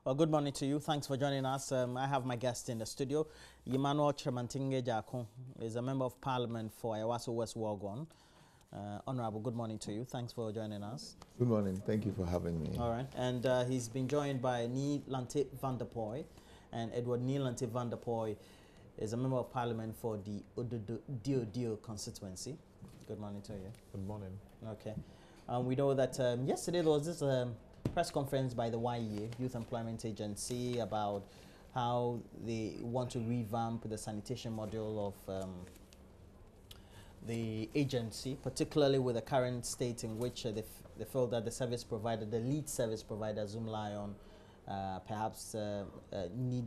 Well, good morning to you. Thanks for joining us. I have my guest in the studio. Emmanuel Tremantinge Jako is a member of parliament for Ayawaso West Wogon. Honorable, good morning to you. Thanks for joining us. Good morning. Thank you for having me. All right. And he's been joined by Neil Lante van der Pooy. And Edward Neil Lante van der Pooy is a member of parliament for the Dio Constituency. Good morning to you. Good morning. Okay. We know that yesterday there was this press conference by the YE, Youth Employment Agency, about how they want to revamp the sanitation module of the agency, particularly with the current state in which they feel that the service provider, the lead service provider, Zoom Lion, perhaps need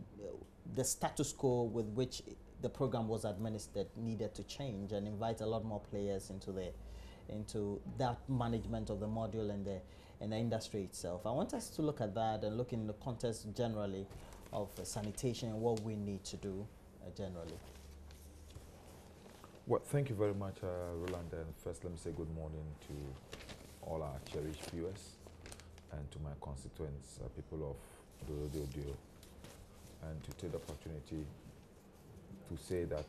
the status quo with which the program was administered needed to change and invite a lot more players into that management of the module and the industry itself. I want us to look at that and look in the context generally of sanitation and what we need to do generally. Well, thank you very much, Roland. And first, let me say good morning to all our cherished viewers and to my constituents, people of Dio, and to take the opportunity to say that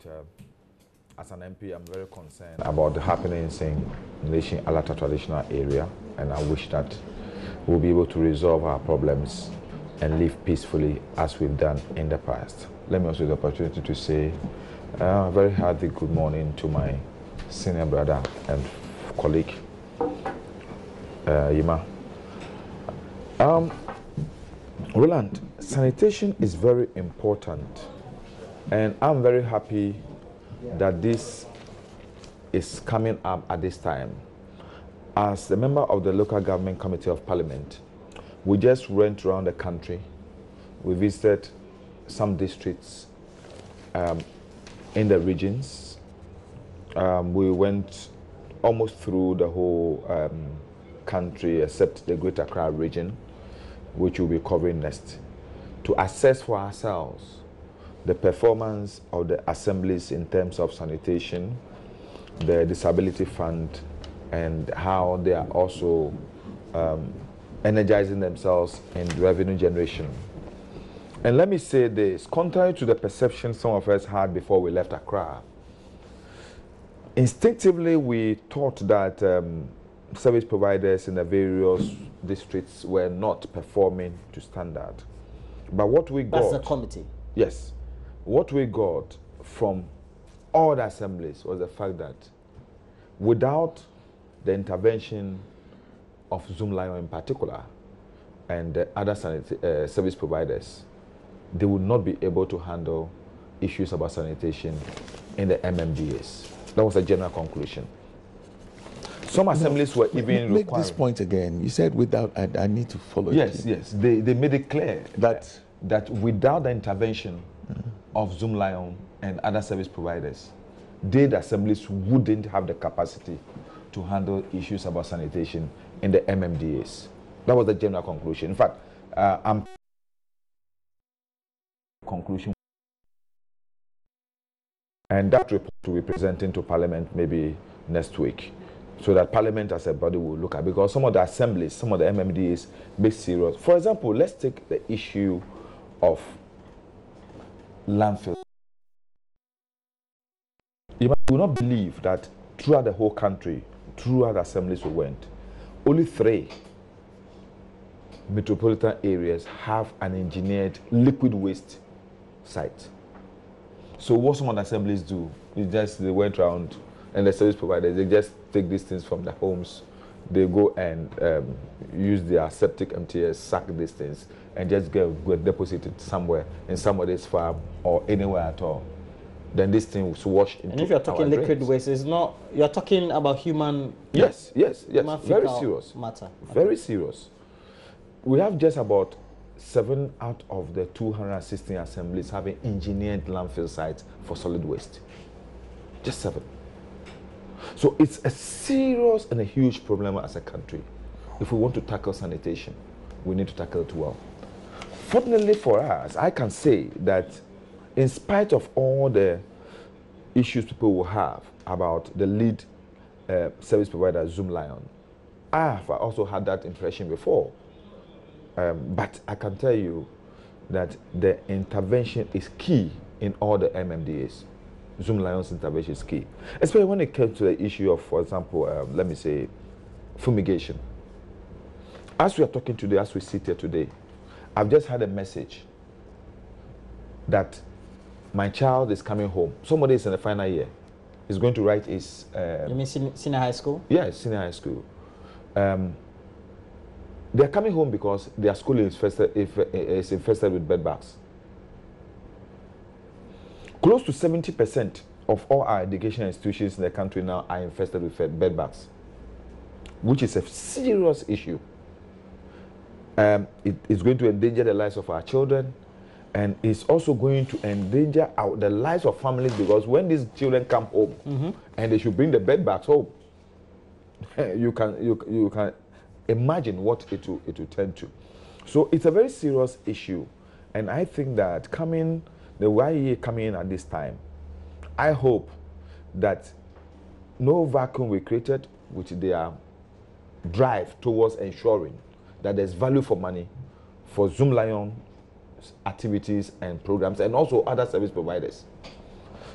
as an MP, I'm very concerned about the happenings in Nation Alata traditional area, and I wish that we'll be able to resolve our problems and live peacefully as we've done in the past. Let me also use the opportunity to say a very hearty good morning to my senior brother and colleague, Yima. Roland, sanitation is very important, and I'm very happy that this is coming up at this time. As a member of the Local Government Committee of Parliament, we just went around the country. We visited some districts in the regions. We went almost through the whole country except the Greater Accra region, which we'll be covering next, to assess for ourselves the performance of the assemblies in terms of sanitation, the disability fund, and how they are also energizing themselves in revenue generation. And let me say this, contrary to the perception some of us had before we left Accra, instinctively we thought that service providers in the various districts were not performing to standard. But what we got... That's the committee? Yes. What we got from all the assemblies was the fact that without the intervention of Zoom Lion in particular and the other service providers, they would not be able to handle issues about sanitation in the MMDAs. That was a general conclusion. Some assemblies were even Make this point again. You said without, I need to follow Yes, yes. They made it clear that without the intervention of Zoom Lion and other service providers, the assemblies wouldn't have the capacity to handle issues about sanitation in the MMDAs. That was the general conclusion. In fact, conclusion, and that report will be presenting to Parliament maybe next week, so that Parliament as a body will look at, because some of the assemblies, some of the MMDAs be serious. For example, let's take the issue of landfill. You will not believe that throughout the whole country, throughout the assemblies we went, only 3 metropolitan areas have an engineered liquid waste site. So what some of the assemblies do is they went around, and the service providers, they just take these things from their homes. They go and use their septic MTS, sack these things, and just go deposit it somewhere in somebody's farm or anywhere at all. Then this thing was washed into. And if you're talking liquid waste, it's not, you're talking about human. Yes. Very serious matter. Very serious. We have just about 7 out of the 216 assemblies having engineered landfill sites for solid waste. Just 7. So it's a serious and a huge problem as a country. If we want to tackle sanitation, we need to tackle it well. Fortunately for us, I can say that in spite of all the issues people will have about the lead service provider, Zoom Lion, I have also had that impression before. But I can tell you, that the intervention is key in all the MMDAs. Zoom Lion's intervention is key, especially when it comes to the issue of, for example, let me say, fumigation. As we are talking today, as we sit here today, I've just had a message that my child is coming home. Somebody is in the final year. He's going to write his... you mean senior high school? Yes, senior high school. They're coming home because their school is infested with bed bugs. Close to 70% of all our educational institutions in the country now are infested with bed bugs, which is a serious issue. It is going to endanger the lives of our children, and it's also going to endanger the lives of families, because when these children come home and they should bring the bed bugs home, you can imagine what it will turn to. So it's a very serious issue, and I think that the YEA coming in at this time, I hope that no vacuum will be created with their drive towards ensuring that there's value for money for Zoom Lion activities and programs, and also other service providers.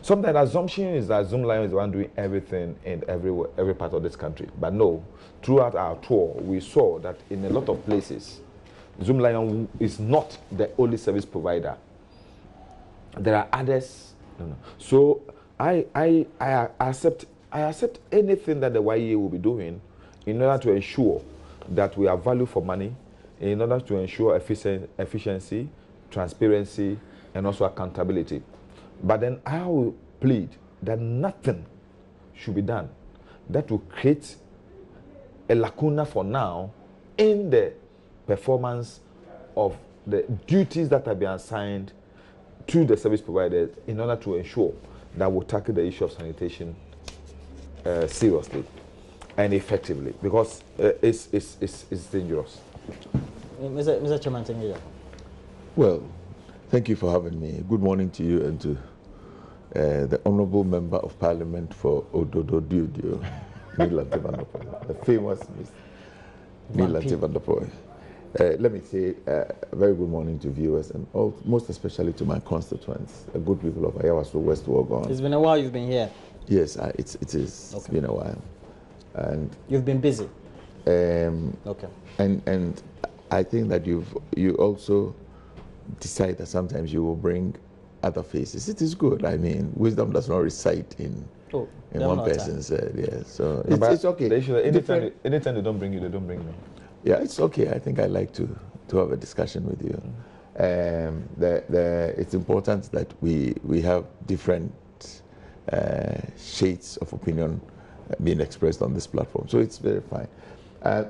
Sometimes the assumption is that Zoom Lion is the one doing everything in every part of this country. But no, throughout our tour, we saw that in a lot of places, Zoom Lion is not the only service provider. There are others. So I accept anything that the YEA will be doing in order to ensure that we have value for money, in order to ensure efficiency, transparency, and also accountability. But then I will plead that nothing should be done that will create a lacuna for now in the performance of the duties that have been assigned to the service providers, in order to ensure that we'll tackle the issue of sanitation seriously and effectively, because it's dangerous. Mr. Chairman, thank you. Well, thank you for having me. Good morning to you and to the Honourable Member of Parliament for Ododo Dudio, Milante Van der Poel, the famous Milante Van der Poel. Let me say a very good morning to viewers, and most especially to my constituents, the good people of Ayawaso West Wogon. It's been a while you've been here. Yes, it is. Okay. It's been a while. And you've been busy. Okay. And I think that you also decide that sometimes you will bring other faces. It is good. I mean, wisdom does not reside in one person's head. Yeah, so it's okay. Anytime they don't bring you, they don't bring me. Yeah, it's okay. I think I like to have a discussion with you. It's important that we have different shades of opinion being expressed on this platform. So it's very fine.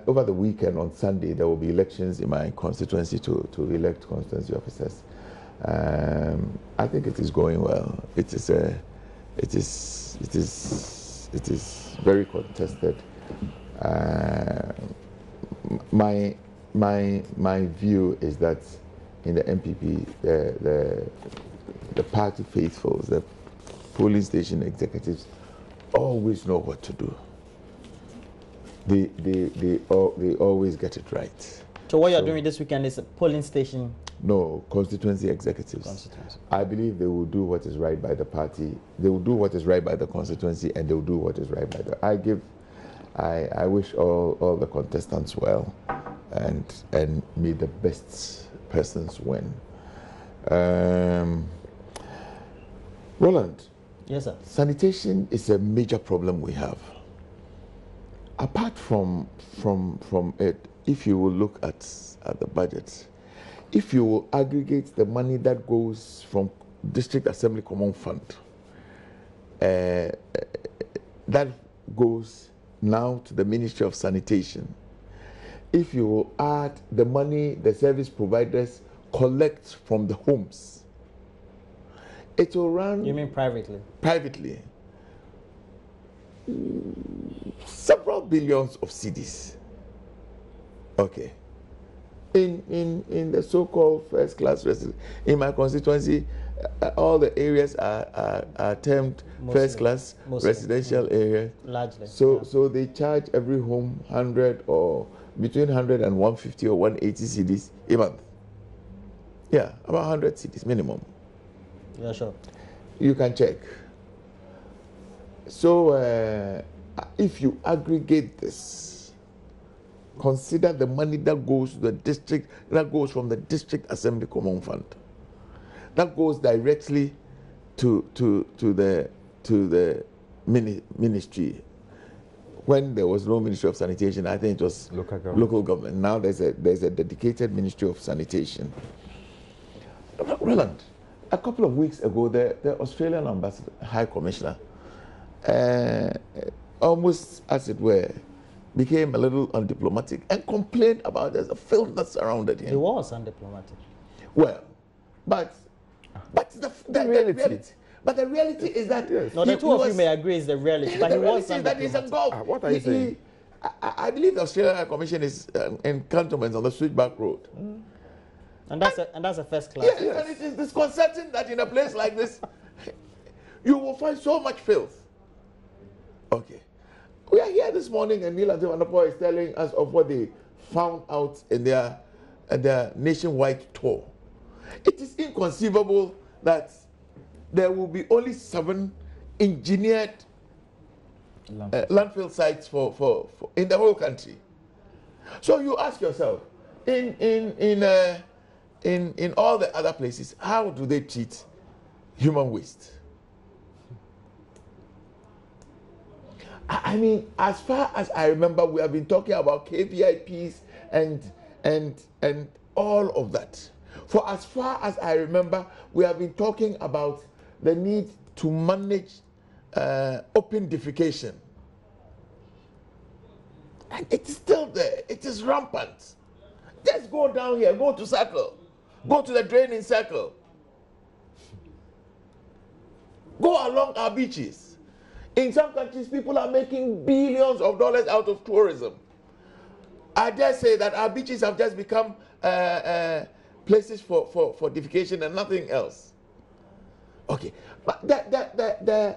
Over the weekend on Sunday, there will be elections in my constituency to elect constituency officers. I think it is going well. It is very contested. My view is that in the MPP, the party faithfuls, the polling station executives, always know what to do. They always get it right. So what you're doing this weekend is a polling station? No, constituency executives. I believe they will do what is right by the party. They will do what is right by the constituency, and they will do what is right by the. I wish all the contestants well, and may the best persons win. Roland. Yes, sir. Sanitation is a major problem we have. Apart from it, if you will look at the budget, if you will aggregate the money that goes from District Assembly Common Fund, that goes now to the Ministry of Sanitation. If you will add the money the service providers collect from the homes, it will run... You mean privately? Privately. Several billions of cedis. Okay. In the so-called first-class residence, in my constituency, all the areas are termed first-class residential areas. Largely. So they charge every home 100 or between 100 and 150 or 180 cedis a month. Yeah, about 100 cities minimum. Yeah, sure. You can check. So if you aggregate this, consider the money that goes to the district, that goes from the district assembly common fund, that goes directly to the ministry. When there was no Ministry of Sanitation, I think it was local government. Now there's a dedicated Ministry of Sanitation. Roland, a couple of weeks ago, the Australian Ambassador, High Commissioner, almost as it were, became a little undiplomatic and complained about the filth that surrounded him. He was undiplomatic. Well, but the reality. But the reality is that no, the two of you may agree is the reality. But the he was reality is that he's engulfed. What are you saying? I believe the Australian High Commission is in cantonments on the Switchback Road. And that's a first class. Yes, and it is disconcerting that in a place like this, you will find so much filth. Okay. We are here this morning and Neil Ativanapa is telling us of what they found out in their nationwide tour. It is inconceivable that there will be only 7 engineered landfill sites for in the whole country. So you ask yourself, in all the other places, how do they treat human waste? I mean, as far as I remember, we have been talking about KPIPs and all of that. For as far as I remember, we have been talking about the need to manage open defecation. And it is still there. It is rampant. Just go down here, go to Circle. Go to the draining circle. Go along our beaches. In some countries, people are making billions of dollars out of tourism. I dare say that our beaches have just become places for defecation and nothing else. Okay, but the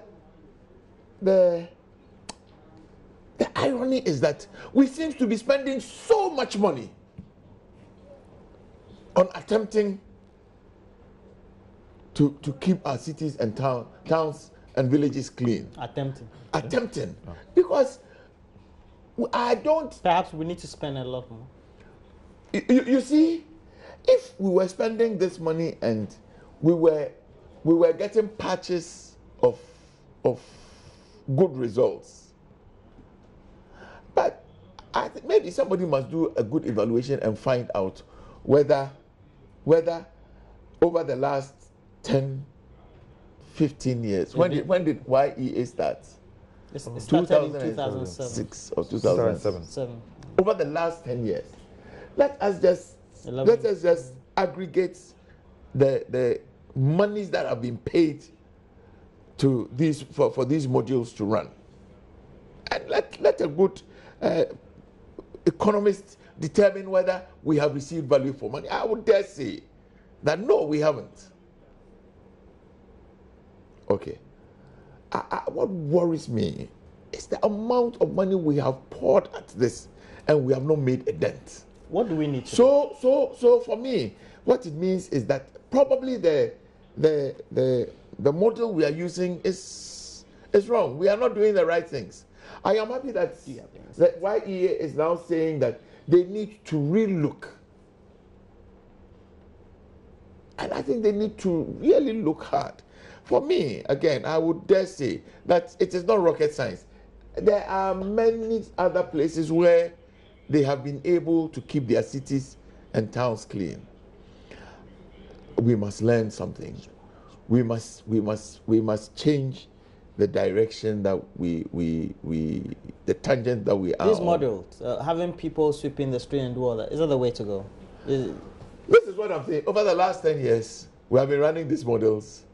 irony is that we seem to be spending so much money on attempting to keep our cities and towns and villages clean. Attempting. Oh. Because I don't... Perhaps we need to spend a lot more. You see, if we were spending this money and we were getting patches of good results, but I think maybe somebody must do a good evaluation and find out whether over the last 10, 15 years, when did YEA start? It started in 2006 or 2007. Over the last 10 years, let us just aggregate the monies that have been paid to these for these modules to run, and let a good economist determine whether we have received value for money. I would dare say that no, we haven't. Okay. What worries me is the amount of money we have poured at this, and we have not made a dent. What do we need to do? So for me, what it means is that probably the model we are using is wrong. We are not doing the right things. I am happy that YEA is now saying that they need to relook. And I think they need to really look hard. For me, again, I would dare say that it is not rocket science. There are many other places where they have been able to keep their cities and towns clean. We must learn something. We must change the direction that the tangent that we are. This model, having people sweeping the street and do all that, is that the way to go? This is what I'm saying. Over the last 10 years, we have been running these models.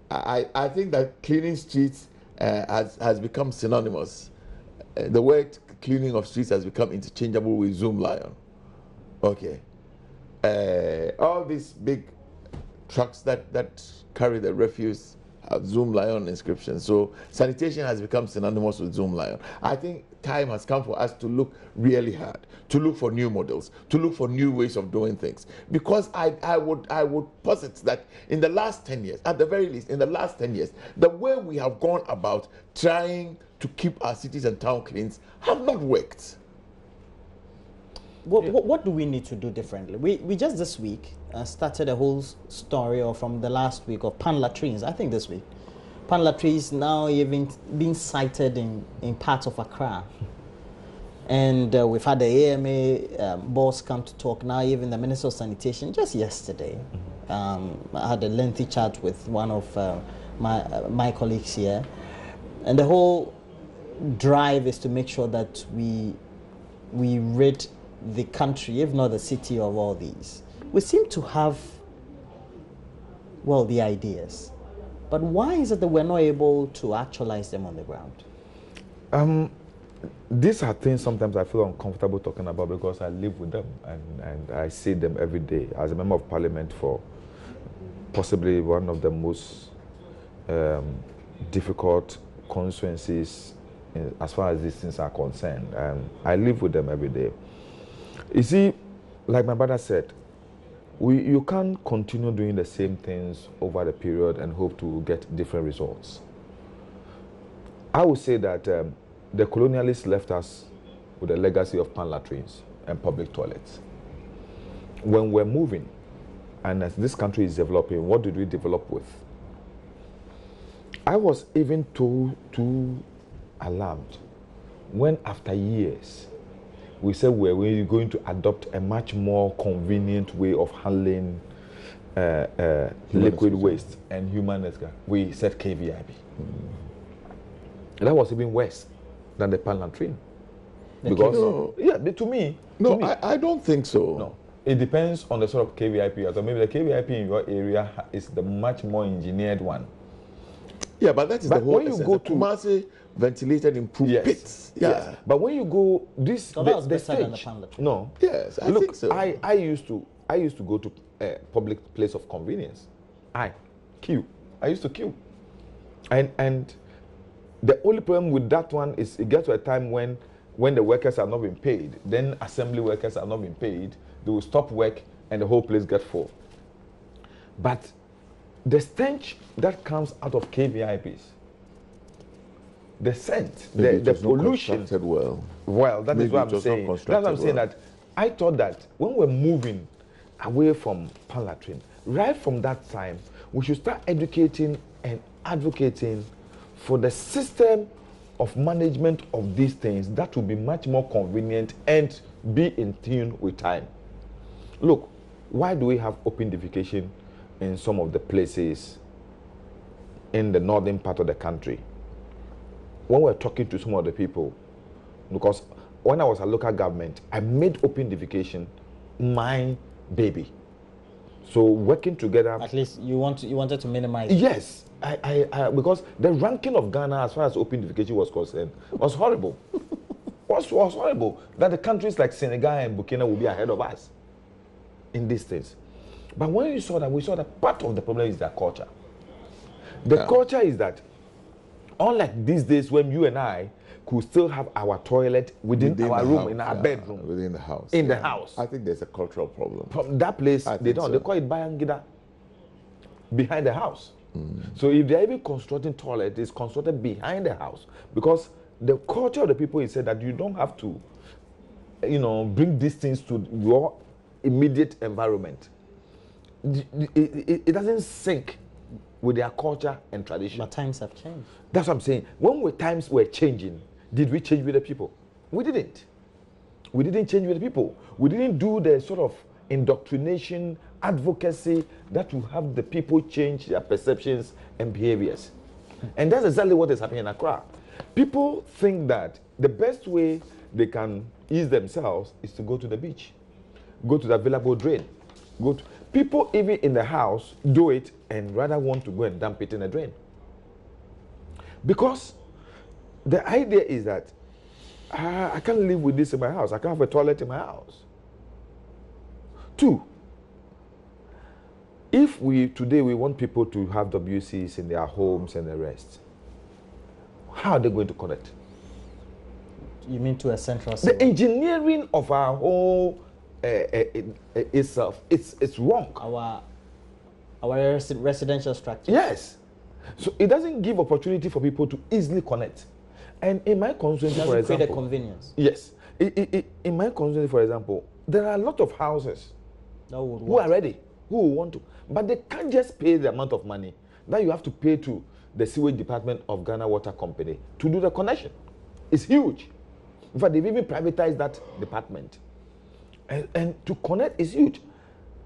I think that cleaning streets has become synonymous. The word cleaning of streets has become interchangeable with Zoom Lion. Okay. All these big trucks that carry the refuse have Zoom Lion inscriptions. So sanitation has become synonymous with Zoom Lion. I think time has come for us to look really hard, to look for new models, to look for new ways of doing things. Because I would posit that in the last 10 years, at the very least, in the last 10 years, the way we have gone about trying to keep our cities and towns clean have not worked. What do we need to do differently? We just this week started a whole story, or from the last week, of pan latrines. I think this week. Pan latrines now even being cited in parts of Accra. And we've had the AMA boss come to talk now, even the Minister of Sanitation just yesterday. I had a lengthy chat with one of my colleagues here. And the whole drive is to make sure that we rid the country, if not the city, of all these. We seem to have, well, the ideas. But why is it that we're not able to actualize them on the ground? These are things sometimes I feel uncomfortable talking about because I live with them and I see them every day as a member of parliament for possibly one of the most difficult constituencies as far as these things are concerned. I live with them every day. You see, like my brother said, you can't continue doing the same things over the period and hope to get different results. I would say that the colonialists left us with a legacy of pan latrines and public toilets. When we're moving, and as this country is developing, what did we develop with? I was even too alarmed when, after years, we said we're going to adopt a much more convenient way of handling liquid waste and human waste. We said KVIP. That was even worse than the pan latrine. Because, to me... I don't think so. No. It depends on the sort of KVIP. So maybe the KVIP in your area is the much more engineered one. Yeah, but that is the whole essence. Go to Kumasi ventilated improved pits. Yeah. Yes. But when you go so that was better than the pan latrine. No. Yes, I think so. I used to go to a public place of convenience. I used to queue. And the only problem with that one is it gets to a time when the workers are not being paid, then assembly workers are not being paid, they will stop work and the whole place gets full. But the stench that comes out of KVIPs, the scent, the pollution. Well, that is what I'm saying. That's what I'm saying, that I thought that when we're moving away from pan latrine, right from that time, we should start educating and advocating for the system of management of these things that will be much more convenient and be in tune with time. Look, why do we have open defecation in some of the places in the northern part of the country? When we're talking to some of the people, because when I was a local government, I made open defecation my baby. So working together. At least you wanted to minimize it. Yes, I because the ranking of Ghana as far as open defecation was concerned was horrible. was horrible. That the countries like Senegal and Burkina will be ahead of us in these things. But when we saw that part of the problem is their culture. The culture is that, unlike these days when you and I could still have our toilet within our room, in our bedroom. Within the house. In the house. I think there's a cultural problem. From that place, they don't. So. They call it Bayangida, behind the house. So if they're even constructing toilet, it's constructed behind the house. Because the culture of the people is said that you don't have to, bring these things to your immediate environment. It doesn't sync with their culture and tradition. But times have changed. That's what I'm saying. When times were changing, did we change with the people? We didn't. We didn't change with the people. We didn't do the sort of indoctrination, advocacy that will have the people change their perceptions and behaviors. And that's exactly what is happening in Accra. People think that the best way they can ease themselves is to go to the beach, go to the available drain. People even in the house do it and rather want to go and dump it in a drain. Because the idea is that I can't live with this in my house. I can't have a toilet in my house. 2, if today we want people to have WCs in their homes and the rest, how are they going to connect? You mean to a central The sewer? engineering of our whole itself, it's wrong. Our residential structure. Yes. So it doesn't give opportunity for people to easily connect. And in my constituency, for example, create a convenience. Yes. In my constituency, for example, there are a lot of houses who are ready, who will want to, but they can't just pay the amount of money that you have to pay to the sewage department of Ghana Water Company to do the connection. It's huge. In fact, they've even privatized that department. And to connect is huge.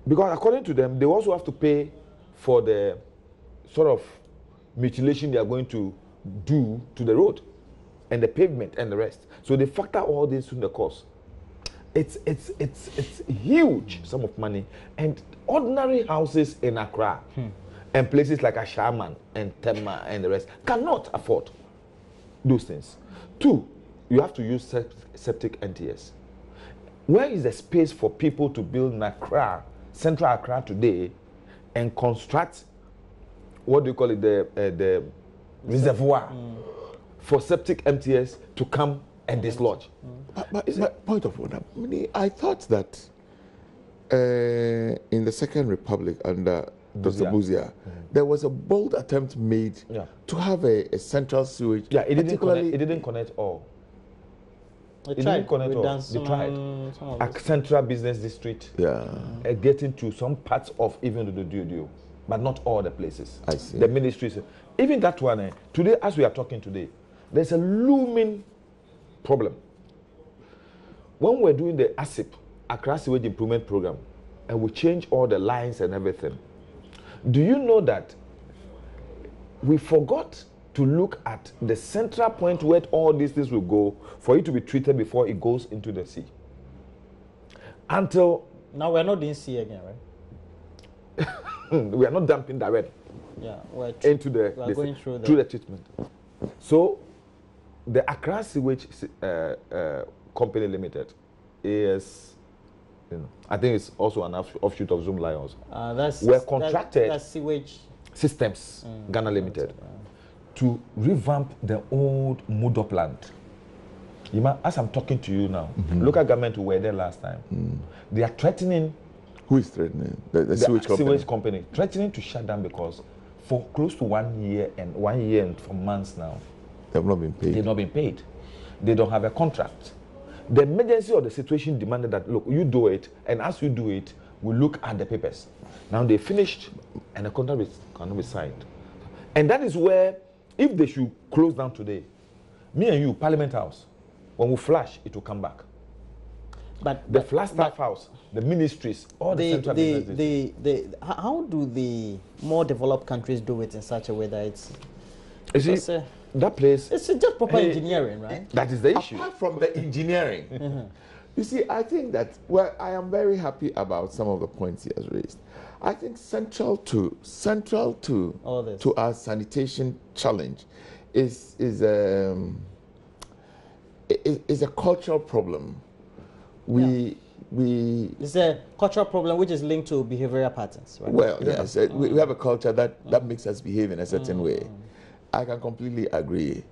Because according to them, they also have to pay for the sort of mutilation they are going to do to the road and the pavement and the rest. So they factor all this in the cost. It's huge sum of money. And ordinary houses in Accra and places like Ashaman and Tema and the rest cannot afford those things. 2, you have to use septic NTS. Where is the space for people to build in Accra, Central Accra today, and construct, what do you call it, the reservoir for septic MTS to come and dislodge? But point of order, I thought that in the Second Republic under Dr. Boakye, there was a bold attempt made to have a central sewage. Yeah, it didn't connect all. It didn't connect all. They tried. A central business district. Yeah. Getting to some parts of even the Dio, but not all the places. I see. The ministries. Even that one, today, as we are talking today, there's a looming problem. When we're doing the ASIP, Accra Sewage Improvement Program, and we change all the lines and everything, do you know that we forgot to look at the central point where all these things will go for it to be treated before it goes into the sea? Until now, we're not in sea again, right? We are not dumping direct into the treatment. So the Accra Sewage Company Limited is, I think it's also an offshoot of Zoom Lions. We're contracted that's sewage systems, Ghana Limited, to revamp the old Mudo plant. As I'm talking to you now, local government who were there last time, they are threatening. Who is threatening? The sewage company. Threatening to shut down because for close to 1 year and 4 months now, they've not been paid. They've not been paid. They don't have a contract. The emergency of the situation demanded that, look, you do it, and as you do it, we look at the papers. Now they finished, and the contract cannot be signed. And that is where, if they should close down today, me and you, Parliament House, when we flash, it will come back. But the Flagstaff House, the ministries, all the central businesses. How do the more developed countries do it in such a way that it's... You see, that place... It's just proper engineering, right? That is the issue. Apart from the engineering, you see, I think that, well, I am very happy about some of the points he has raised. I think central to our sanitation challenge is a cultural problem. It's a cultural problem which is linked to behavioral patterns, right? Well, yes, we have a culture that makes us behave in a certain way. I can completely agree.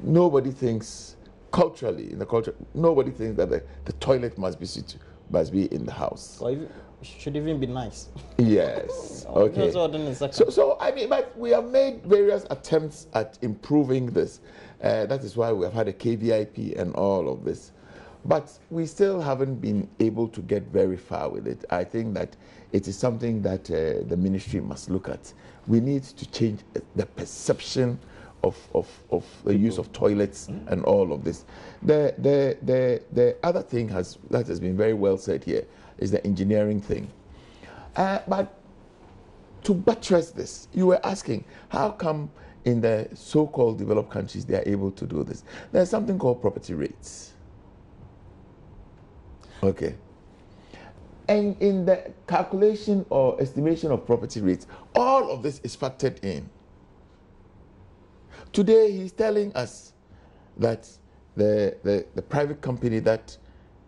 Nobody thinks culturally in the culture. Nobody thinks that the toilet must be in the house. Or should even be nice. Yes. Okay. So I mean, but we have made various attempts at improving this. That is why we have had a KVIP and all of this. But we still haven't been able to get very far with it. I think that it is something that the ministry must look at. We need to change the perception of the use of toilets and all of this. The other thing that has been very well said here is the engineering thing. But to buttress this, you were asking, how come in the so-called developed countries they are able to do this? There's something called property rates. Okay. And in the calculation or estimation of property rates, all of this is factored in. Today he's telling us that the private company that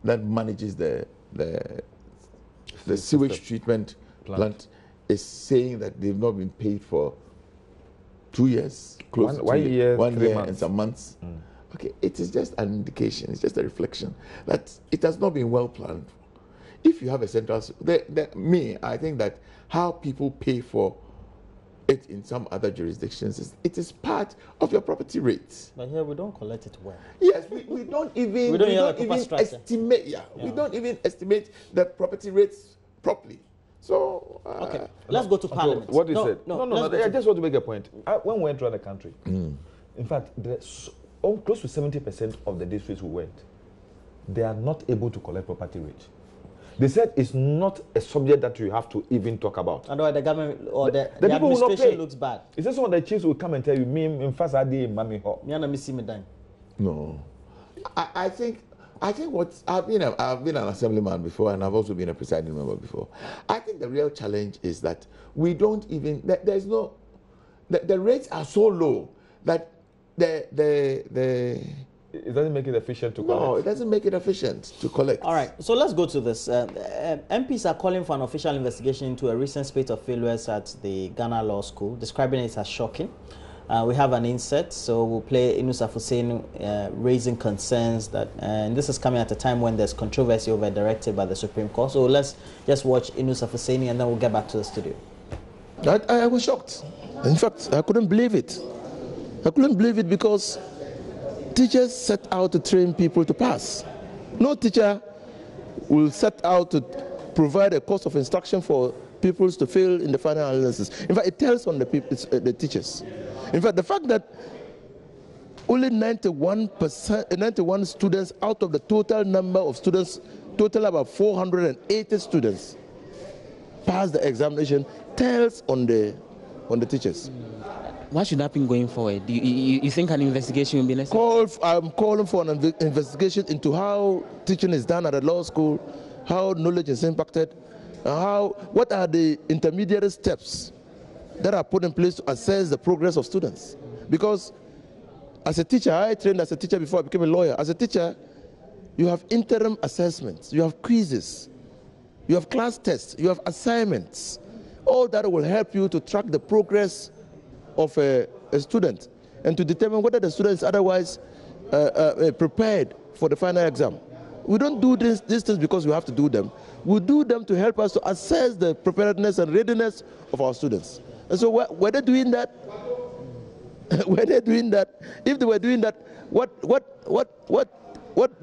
manages the sewage treatment plant is saying that they've not been paid for 2 years, close to 1 year, 1 3 year months. and some months. Okay, it is just an indication, it's just a reflection that it has not been well planned. If you have a central, I think that how people pay for it in some other jurisdictions it is part of your property rates. But here we don't collect it well. Yes, we don't even we don't even estimate. Yeah, we don't even estimate the property rates properly. So okay, let's go to Parliament. What is it? No. I just want to make a point. When we went around the country, in fact, close to 70% of the districts we went, they are not able to collect property rates. They said it's not a subject that you have to even talk about. And the government or the people will not pay. looks bad. It's just some of the chiefs will come and tell you, me, in fact, I did, mommy. No, I think what I've been an assemblyman before, and I've also been a presiding member before. I think the real challenge is that we don't even there's no the rates are so low that it doesn't make it efficient to collect. No, it doesn't make it efficient to collect. All right, so let's go to this. MPs are calling for an official investigation into a recent spate of failures at the Ghana Law School, describing it as shocking. We have an insert, so we'll play Inus Hussein raising concerns that, and this is coming at a time when there's controversy over a directive by the Supreme Court. So let's just watch Inus Hussein and then we'll get back to the studio. I was shocked. In fact, I couldn't believe it. I couldn't believe it because teachers set out to train people to pass. No teacher will set out to provide a course of instruction for pupils to fail in the final analysis. In fact, it tells on the teachers. In fact, the fact that only 91 students out of the total number of students, total about 480 students, passed the examination, tells on the teachers. What should happen going forward? You think an investigation will be necessary? I'm calling for an investigation into how teaching is done at a law school, how knowledge is impacted, what are the intermediary steps that are put in place to assess the progress of students. Because as a teacher, I trained as a teacher before I became a lawyer. As a teacher, you have interim assessments, you have quizzes, you have class tests, you have assignments. All that will help you to track the progress of a student and to determine whether the student is otherwise prepared for the final exam. We don't do these things because we have to do them. We do them to help us to assess the preparedness and readiness of our students. And so were they doing that? Were they doing that? If they were doing that, what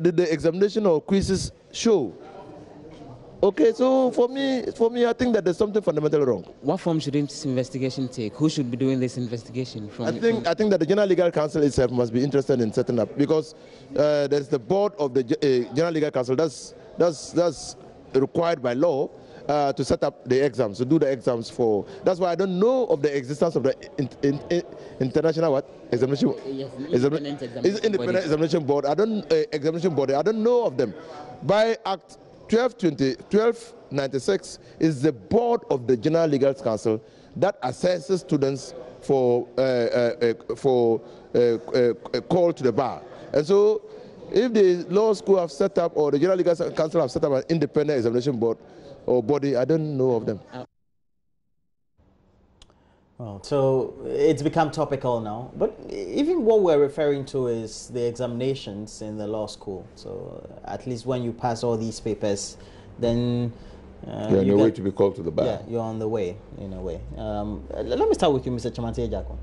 did the examination or quizzes show? Okay, so for me, I think that there's something fundamentally wrong. What form should this investigation take? Who should be doing this investigation? I think that the General Legal Council itself must be interested in setting up, because there's the board of the General Legal Council that's required by law to set up the exams, to do the exams for. That's why I don't know of the existence of the international examination. Yes, independent examination board. Examination body. I don't know of them. By Act 1296 is the board of the General Legal Council that assesses students for a call to the bar. And so if the law school have set up or the General Legal Council have set up an independent examination board or body, I don't know of them. Well, so it's become topical now, but even what we're referring to is the examinations in the law school. So at least when you pass all these papers, then you're on your way to be called to the bar. Yeah, you're on the way, in a way. Let me start with you, Mr. Chamante Ejako.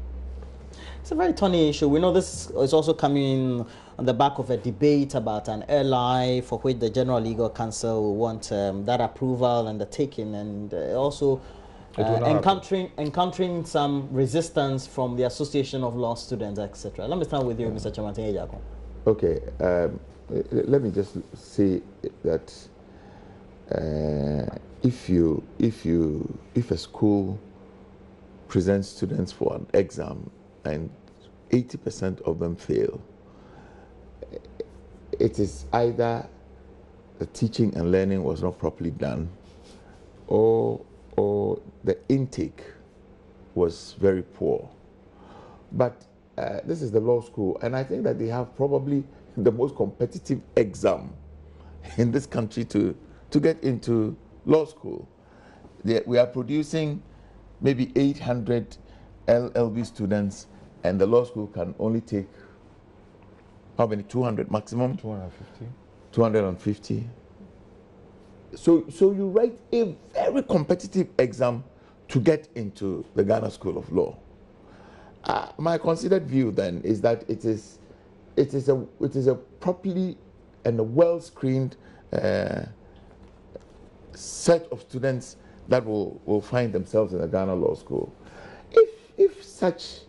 It's a very thorny issue. We know this is also coming on the back of a debate about an airline for which the General Legal Council will want that approval and the taking, and also encountering some resistance from the Association of Law Students, etc. Let me start with you, Mr. Chamante Ejako. Okay, let me just say that if a school presents students for an exam and 80% of them fail, it is either the teaching and learning was not properly done, or the intake was very poor. But this is the law school, and I think that they have probably the most competitive exam in this country to get into law school. We are producing maybe 800 LLB students, and the law school can only take how many? 200 maximum? 250. 250. So you write a very competitive exam to get into the Ghana School of Law. My considered view then is that it is a properly and a well-screened set of students that will find themselves in the Ghana Law School. If such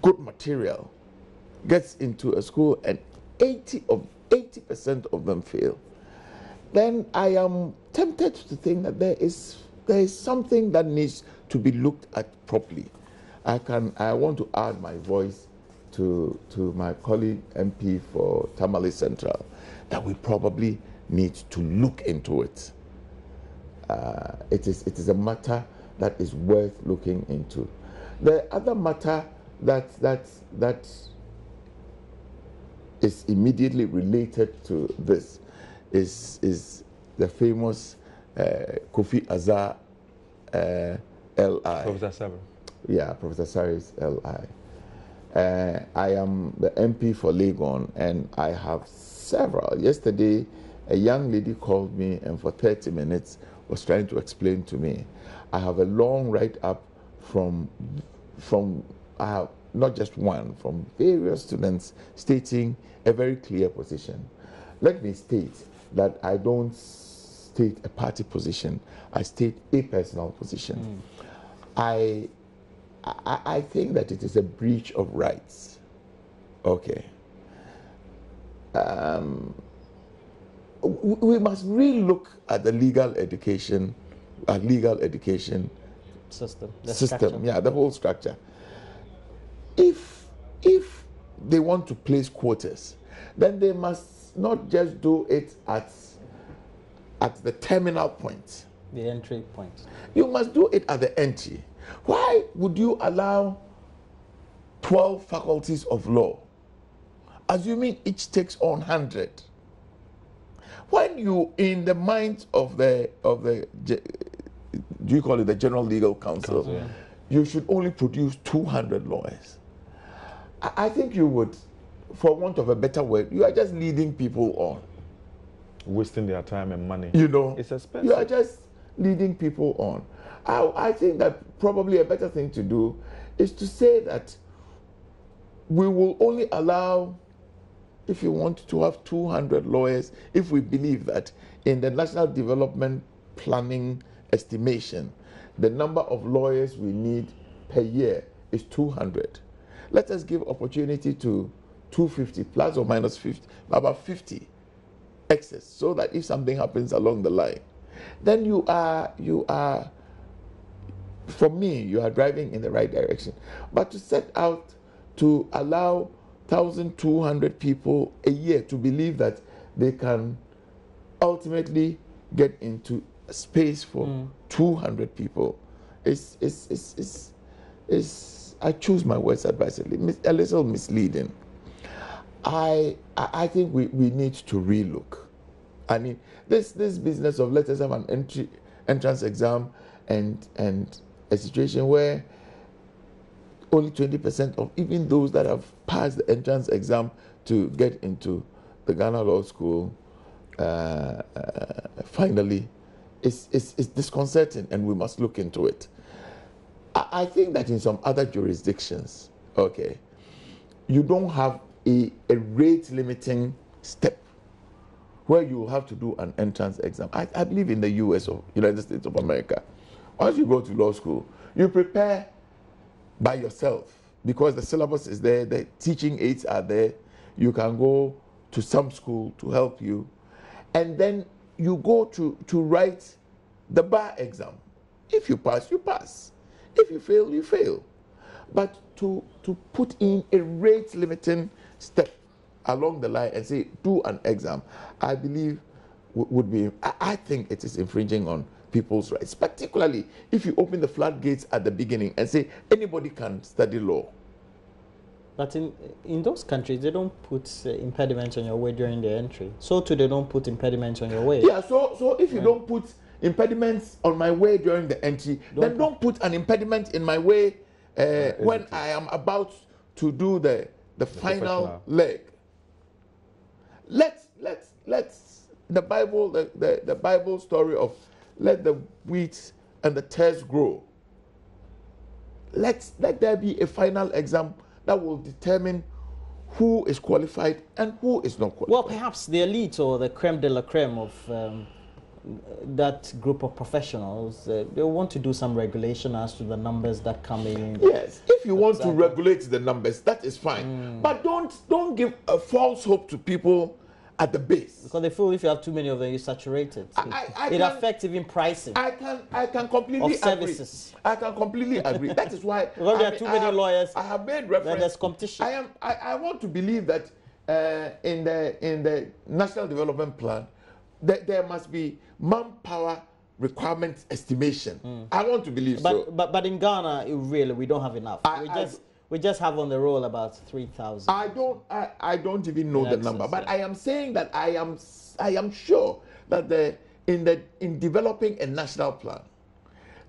good material gets into a school and 80% of them fail, then I am tempted to think that there is something that needs to be looked at properly. I want to add my voice to my colleague MP for Tamale Central that we probably need to look into it. It is a matter that is worth looking into. The other matter that is immediately related to this is the famous Kofi Azar LI. Professor Saber. Yeah, Professor Saris LI. I am the MP for Legon, and I have several. Yesterday, a young lady called me and for 30 minutes was trying to explain to me. I have a long write-up from I have not just one, from various students stating a very clear position. Let me state that I don't state a party position. I state a personal position. I think that it is a breach of rights. Okay. We must relook at the legal education System. Yeah, the whole structure. If they want to place quotas, then they must not just do it at the terminal point. The entry point. You must do it at the entry. Why would you allow 12 faculties of law, assuming each takes on 100? When you, in the minds of the do you call it the General Legal Council, Yeah. you should only produce 200 lawyers. I think you would, for want of a better word, you are just leading people on. Wasting their time and money. You know, It's expensive. you are just leading people on. I think that probably a better thing to do is to say that we will only allow, if you want to have 200 lawyers, if we believe that in the National Development Planning estimation, the number of lawyers we need per year is 200. Let us give opportunity to 250 plus or minus 50, about 50 excess, so that if something happens along the line, then you are, for me, you are driving in the right direction. But to set out to allow 1,200 people a year to believe that they can ultimately get into a space for 200 people is I choose my words advisedly, a little misleading. I think we need to relook. I mean, this business of let us have an entrance exam and a situation where only 20% of even those that have passed the entrance exam to get into the Ghana Law School finally is disconcerting, and we must look into it. I think that in some other jurisdictions, okay, you don't have a rate limiting step where you have to do an entrance exam. I believe in the US or United States of America. Once you go to law school, you prepare by yourself because the syllabus is there, the teaching aids are there. You can go to some school to help you. And then you go to write the bar exam. If you pass, you pass. If you fail, you fail. But to put in a rate limiting step along the line and say, do an exam, I believe would be, I think it is infringing on people's rights, particularly if you open the floodgates at the beginning and say anybody can study law. But in those countries, they don't put impediments on your way during the entry. So too, they don't put impediments on your way. Yeah, so if you don't put impediments on my way during the entry, then don't put an impediment in my way when I am about to do the final leg. Let's the Bible story of let the wheat and the tares grow. Let there be a final exam that will determine who is qualified and who is not qualified. Well, perhaps the elite or the creme de la creme of that group of professionals, they want to do some regulation as to the numbers that come in. Yes, if you want to regulate the numbers, that is fine. But don't give a false hope to people at the base. Because they feel if you have too many of them, you're saturated. It affects even pricing. I can completely agree. I can completely agree. That is why because there are too many lawyers. I have made reference. There's competition. I want to believe that in the National Development Plan, there must be manpower requirement estimation. I want to believe so. But in Ghana, we don't have enough. We just have on the roll about 3,000. I don't even know the number, but I am saying that I am sure that in developing a national plan,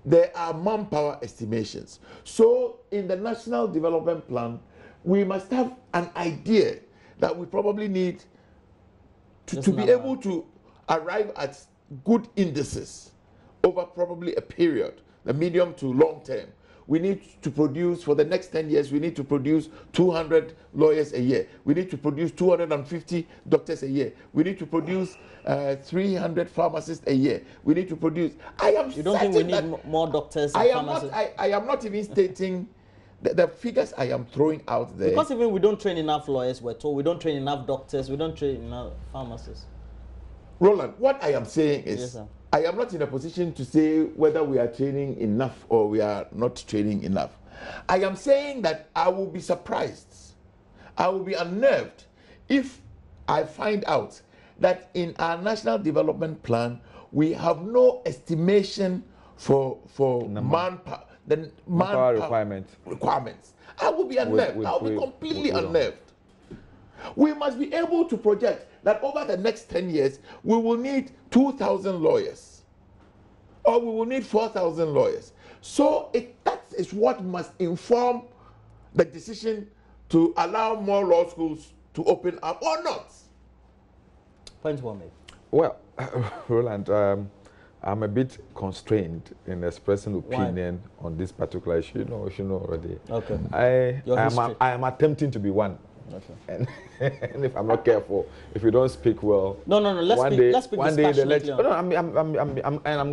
there are manpower estimations. So in the National Development Plan, we must have an idea that we probably need to be able to arrive at good indices over probably a period, the medium to long term. We need to produce, for the next 10 years, we need to produce 200 lawyers a year. We need to produce 250 doctors a year. We need to produce 300 pharmacists a year. We need to produce... You don't think we need more doctors and pharmacists? I am not even stating the figures I am throwing out there. Because even we don't train enough lawyers, we're told. We don't train enough doctors. We don't train enough pharmacists. Roland, what I am saying is... Yes, sir. I am not in a position to say whether we are training enough or we are not training enough. I am saying that I will be surprised, I will be unnerved if I find out that in our National Development Plan, we have no estimation for manpower requirements. I will be unnerved. I will be completely unnerved. We must be able to project that over the next 10 years, we will need 2,000 lawyers, or we will need 4,000 lawyers. So that is what must inform the decision to allow more law schools to open up or not. Point well made. Well, Roland, I'm a bit constrained in expressing opinion on this particular issue. You know already. Okay. I am attempting to be one. Okay. And if I'm not careful, if you don't speak well, no. Let's speak one day I'm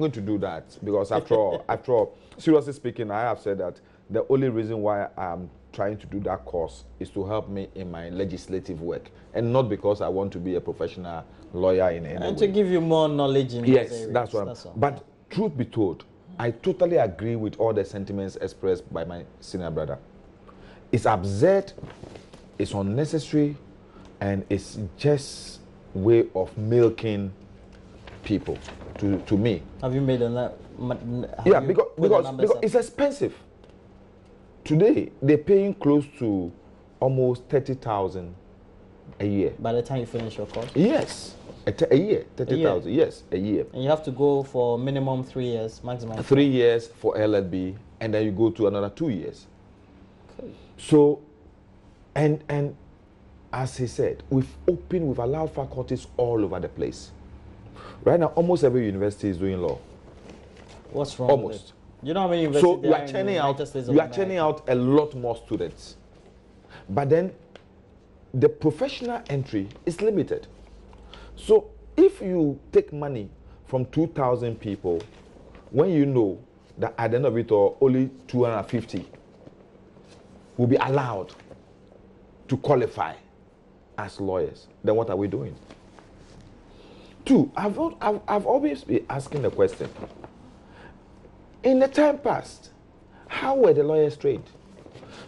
going to do that because after all, seriously speaking, I have said that the only reason why I'm trying to do that course is to help me in my legislative work, and not because I want to be a professional lawyer in any way. And to give you more knowledge in yes, those areas. That's what. But truth be told, I totally agree with all the sentiments expressed by my senior brother. It's absurd. It's unnecessary, and it's just way of milking people. To me. Have you made a because it's expensive. Today they're paying close to almost 30,000 a year. By the time you finish your course. Yes, a year, 30,000. Yes, a year. And you have to go for minimum 3 years, maximum 3 years for LLB, and then you go to another 2 years. Okay. So. And as he said, we've allowed faculties all over the place. Right now, almost every university is doing law. What's wrong? Almost. With it? You know how many universities? So you are churning out a lot more students. But then the professional entry is limited. So if you take money from 2,000 people, when you know that at the end of it all, only 250 will be allowed to qualify as lawyers, then what are we doing? Two, I've always been asking the question, in the time past, how were the lawyers trained?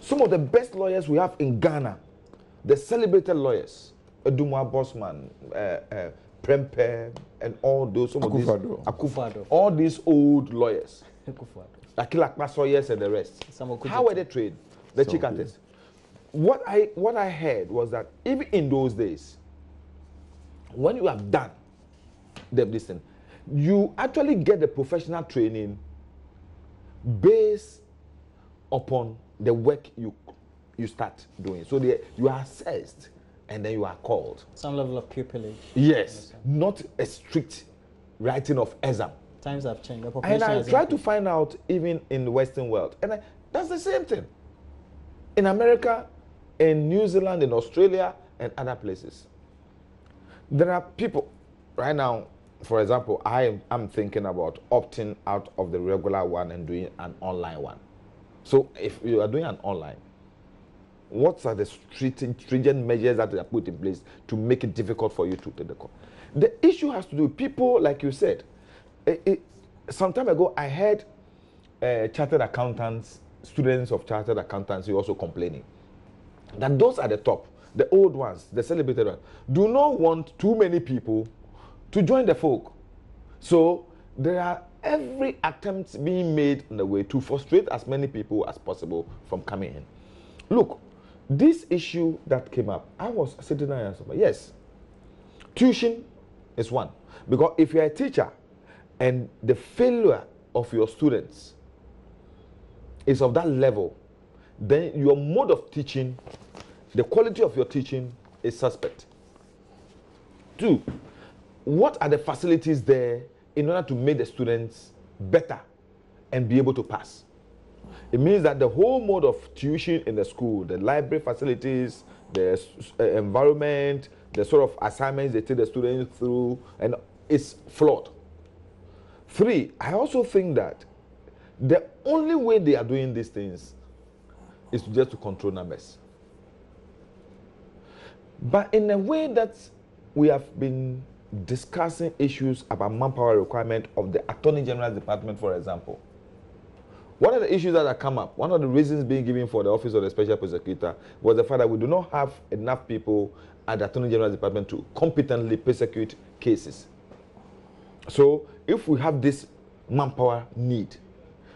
Some of the best lawyers we have in Ghana, the celebrated lawyers, Edumwa Bosman, Prempe, and all those, Akufado, all these old lawyers, Akila Kpasoyes and the rest, how were they trained? The Chikantes. What I heard was that even in those days, when you have done them, listen, you actually get the professional training based upon the work you start doing. So you are assessed and then you are called. Some level of pupillage. Yes, not a strict writing of exam. Times have changed. The population And I has try increased. to find out even in the Western world. And that's the same thing. In America, in New Zealand, in Australia, and other places. There are people, right now, for example, I'm thinking about opting out of the regular one and doing an online one. So if you are doing an online, what are the stringent measures that are put in place to make it difficult for you to take the course? The issue has to do with people, like you said. Some time ago, I heard chartered accountants, students of chartered accountancy also complaining that those at the top, the old ones, the celebrated ones, do not want too many people to join the folk. So there are every attempt being made in the way to frustrate as many people as possible from coming in. Look, this issue that came up, I was sitting there and said, yes, tuition is one. Because if you're a teacher and the failure of your students is of that level, then your mode of teaching, the quality of your teaching is suspect. Two, what are the facilities there in order to make the students better and be able to pass? It means that the whole mode of tuition in the school, the library facilities, the environment, the sort of assignments they take the students through, and it's flawed. Three, I also think that the only way they are doing these things is just to control numbers. But in a way that we have been discussing issues about manpower requirement of the Attorney General's Department, for example. One of the issues that have come up, one of the reasons being given for the Office of the Special Prosecutor was the fact that we do not have enough people at the Attorney General's Department to competently prosecute cases. So if we have this manpower need,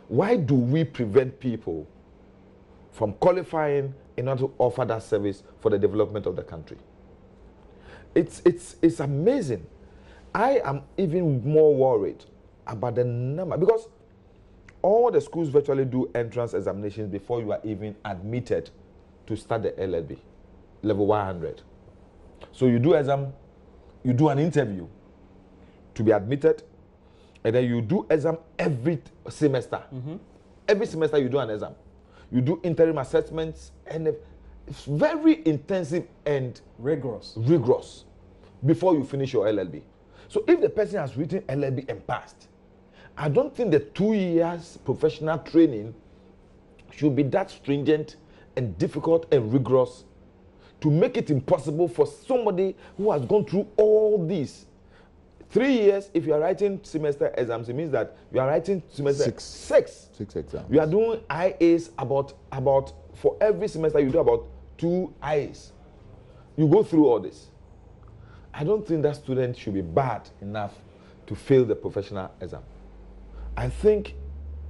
why do we prevent people from qualifying in order to offer that service for the development of the country? It's amazing. I am even more worried about the number, because all the schools virtually do entrance examinations before you are even admitted to start the LLB, level 100. So you do exam, you do an interview to be admitted, and then you do exam every semester. Mm-hmm. Every semester you do an exam. You do interim assessments, and it's very intensive and rigorous before you finish your LLB. So if the person has written LLB and passed, I don't think the 2 years professional training should be that stringent and difficult and rigorous to make it impossible for somebody who has gone through all these. 3 years, if you are writing semester exams, it means that you are writing semester six exams. You are doing IAs about for every semester you do about 2 IAs. You go through all this. I don't think that student should be bad enough to fail the professional exam. I think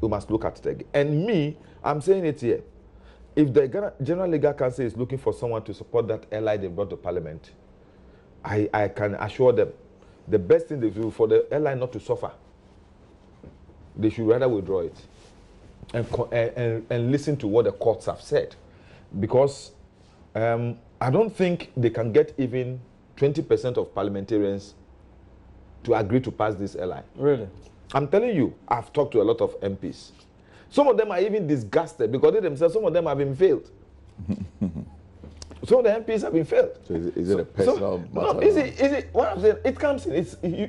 we must look at it again. And me, I'm saying it here. If the General Legal Council is looking for someone to support that LI they brought to Parliament, I can assure them the best thing they do for the LI not to suffer, they should rather withdraw it and listen to what the courts have said. Because I don't think they can get even 20% of parliamentarians to agree to pass this LI. Really? I'm telling you, I've talked to a lot of MPs. Some of them are even disgusted because they themselves, some of them have been failed. Some of the MPs have been failed. So is it a personal matter? No, is it, what I'm saying, it comes in,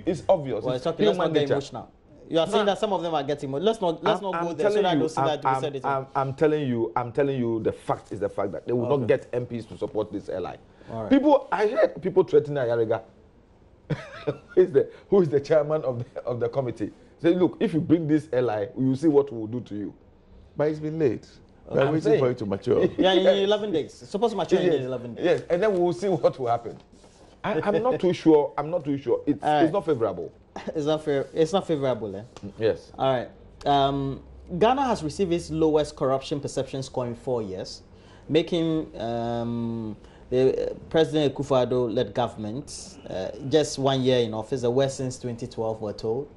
it's obvious. Well, it's let's not get nature. emotional. You are saying that some of them are getting more. Let's not go there so that I don't see that we said it. I'm telling you, the fact is the fact that they will not get MPs to support this LI. Right. People, I heard people threatening Ayariga, who is the chairman of the committee. Say, look, if you bring this LI, we will see what we will do to you. But it's been late. We're waiting for it to mature. Yeah, in 11 days. It's supposed to mature in 11 days. Yes, and then we will see what will happen. I'm not too sure. It's not favorable. It's not favorable, eh? Yes. All right. Ghana has received its lowest corruption perception score in 4 years, making President Akufo-Addo led government, just 1 year in office, the worst since 2012, we're told.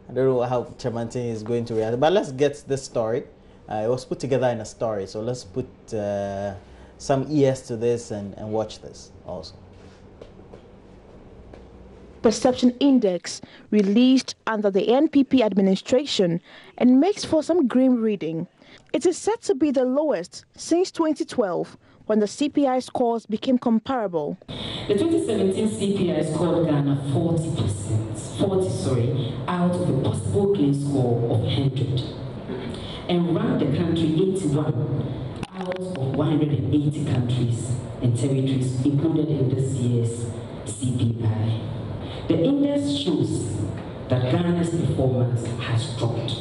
I don't know how Chairman Ting is going to react, but let's get this story. It was put together in a story, so let's put some ears to this and watch this also. Perception Index released under the NPP administration and makes for some grim reading. It is said to be the lowest since 2012, when the CPI scores became comparable. The 2017 CPI scored Ghana 40 out of a possible clean score of 100, and ranked the country 81 out of 180 countries and territories included in this year's CPI. The index shows that Ghana's performance has dropped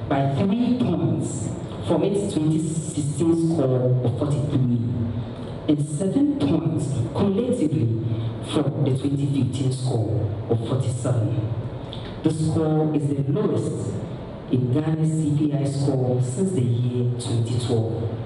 by 3 points from its 2016 score of 43 and 7 points collectively from the 2015 score of 47. The score is the lowest in Ghana's CPI score since the year 2012.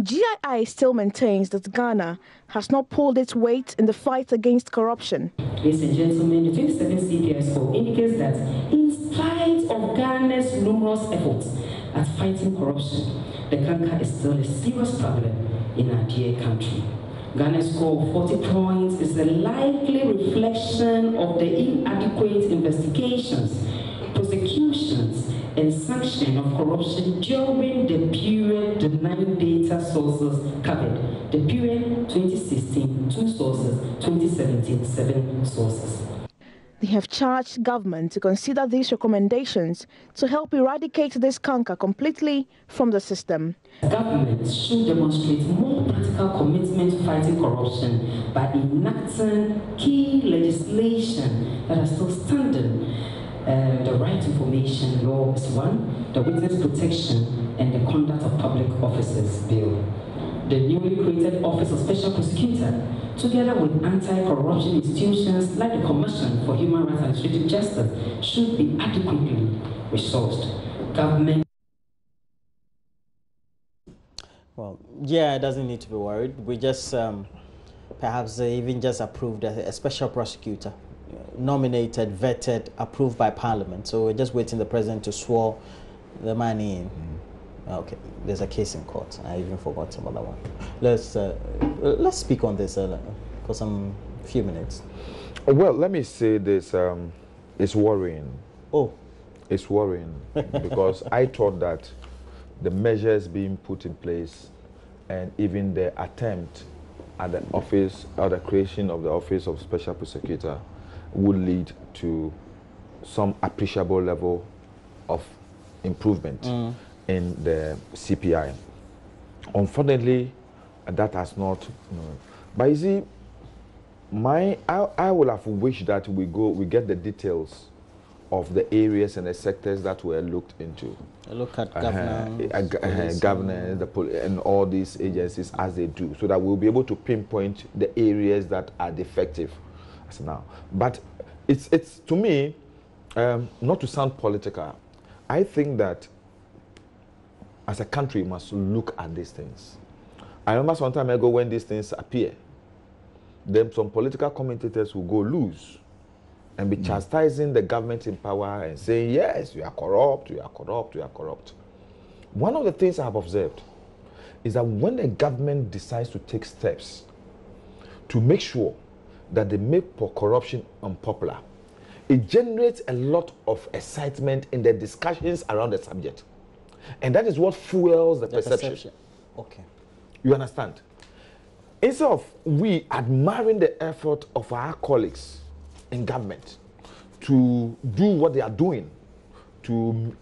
GII still maintains that Ghana has not pulled its weight in the fight against corruption. Ladies and gentlemen, the 2017 CPI score indicates that in spite of Ghana's numerous efforts at fighting corruption, the canker is still a serious problem in our dear country. Ghana's score of 40 points is a likely reflection of the inadequate investigations, prosecutions, and sanction of corruption during the period the 9 data sources covered. The period 2016, 2 sources, 2017, 7 sources. They have charged government to consider these recommendations to help eradicate this canker completely from the system. Government should demonstrate more practical commitment to fighting corruption by enacting key legislation that are still standing. The right to information law is one, the witness protection and the conduct of public officers bill. The newly created Office of Special Prosecutor, together with anti-corruption institutions like the Commission for Human Rights and Administrative Justice, should be adequately resourced. Government. Well, yeah, it doesn't need to be worried. We just perhaps even just approved a special prosecutor, nominated, vetted, approved by Parliament. So we're just waiting the president to swear the man in. Okay, there's a case in court. I even forgot some other one. Let's speak on this for some few minutes. Well, let me say this. It's worrying. Oh, it's worrying because I thought that the measures being put in place and even the attempt at the office or the creation of the Office of Special Prosecutor would lead to some appreciable level of improvement in the CPI. Unfortunately, that has not. But you see, I would have wished that we get the details of the areas and the sectors that were looked into. Look at governance, and all these agencies as they do, so that we'll be able to pinpoint the areas that are defective as now. But it's to me, not to sound political, I think that as a country we must look at these things. I remember some time ago when these things appear, then some political commentators will go loose and be chastising the government in power and saying, yes, you are corrupt, you are corrupt, you are corrupt. One of the things I have observed is that when the government decides to take steps to make sure that they make corruption unpopular, it generates a lot of excitement in the discussions around the subject. And that is what fuels the perception. Okay. You understand? Instead of we admiring the effort of our colleagues in government to do what they are doing to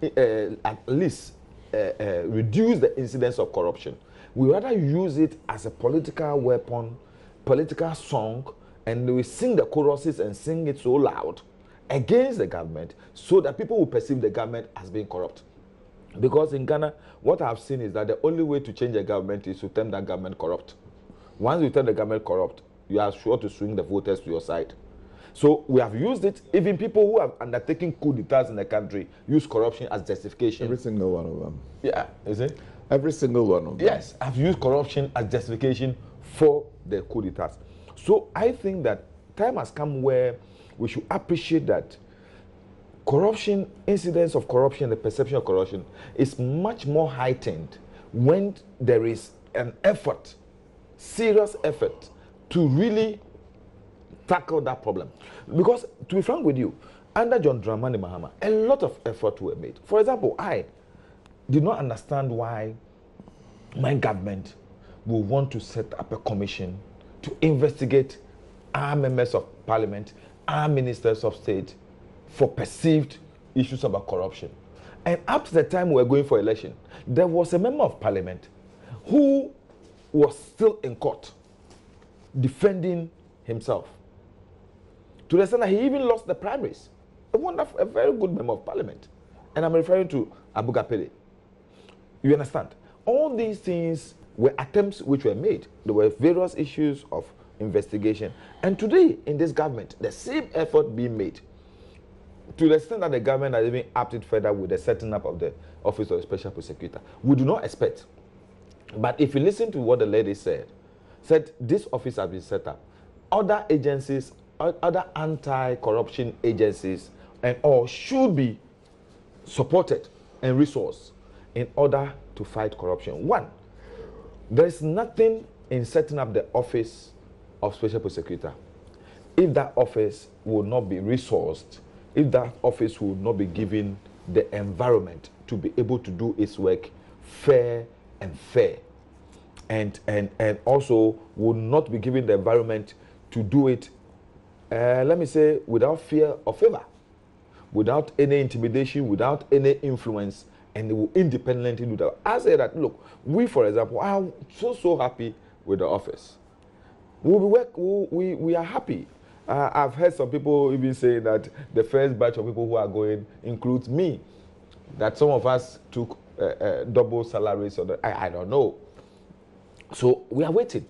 at least reduce the incidence of corruption, we rather use it as a political weapon, political song, and we sing the choruses and sing it so loud against the government so that people will perceive the government as being corrupt. Because in Ghana, what I've seen is that the only way to change a government is to turn that government corrupt. Once you turn the government corrupt, you are sure to swing the voters to your side. So we have used it. Even people who have undertaken coup d'etats in the country use corruption as justification. Every single one of them. Yeah, is it? Every single one of them. Yes, I've used corruption as justification for the coup d'etats. So I think that time has come where we should appreciate that corruption, incidents of corruption, the perception of corruption is much more heightened when there is an effort, serious effort, to really tackle that problem. Because, to be frank with you, under John Dramani Mahama, a lot of effort were made. For example, I did not understand why my government will want to set up a commission to investigate our members of parliament, our ministers of state, for perceived issues about corruption. And up to the time we were going for election, there was a member of parliament who was still in court defending himself. To the extent that he even lost the primaries. A very good member of parliament. And I'm referring to Boakye. You understand? All these things were attempts which were made. There were various issues of investigation. And today, in this government, the same effort being made, to the extent that the government has even upped it further with the setting up of the Office of the Special Prosecutor. We do not expect. But if you listen to what the lady said this office has been set up. Other agencies, other anti-corruption agencies, and all should be supported and resourced in order to fight corruption. One, there is nothing in setting up the Office of Special Prosecutor if that office will not be resourced, if that office will not be given the environment to be able to do its work fair, and also will not be given the environment to do it, let me say, without fear or favor, without any intimidation, without any influence, and they will independently do that. I say that, look, we, for example, are so happy with the office. We are happy. I've heard some people even say that the first batch of people who are going includes me, that some of us took double salaries, or I don't know. So we are waiting,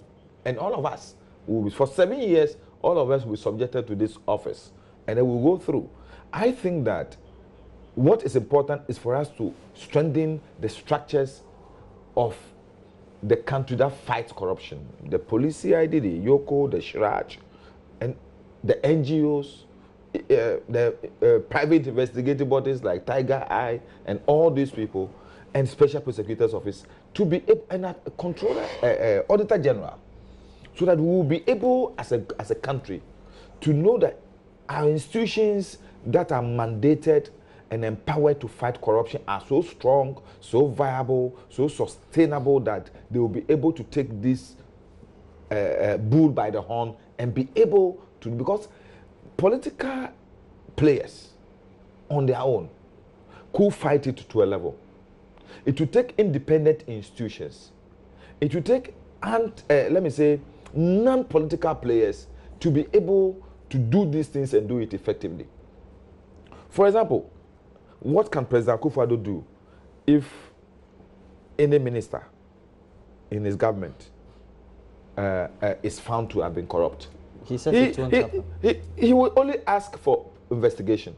and all of us, for 7 years, all of us will be subjected to this office, and then we'll go through. I think that what is important is for us to strengthen the structures of the country that fights corruption. The police CID, the YOCO, the SHRAJ, and the NGOs, the private investigative bodies like Tiger Eye, and all these people, and Special Prosecutor's Office, to be able, and a controller, Auditor General, so that we will be able, as a country, to know that our institutions that are mandated and empowered to fight corruption are so strong, so viable, so sustainable that they will be able to take this bull by the horn and be able to, because political players on their own could fight it to a level. It will take independent institutions. It will take, let me say, non-political players to be able to do these things and do it effectively. For example, what can President Akufo-Addo do if any minister in his government is found to have been corrupt? He said it won't happen. He will only ask for investigation.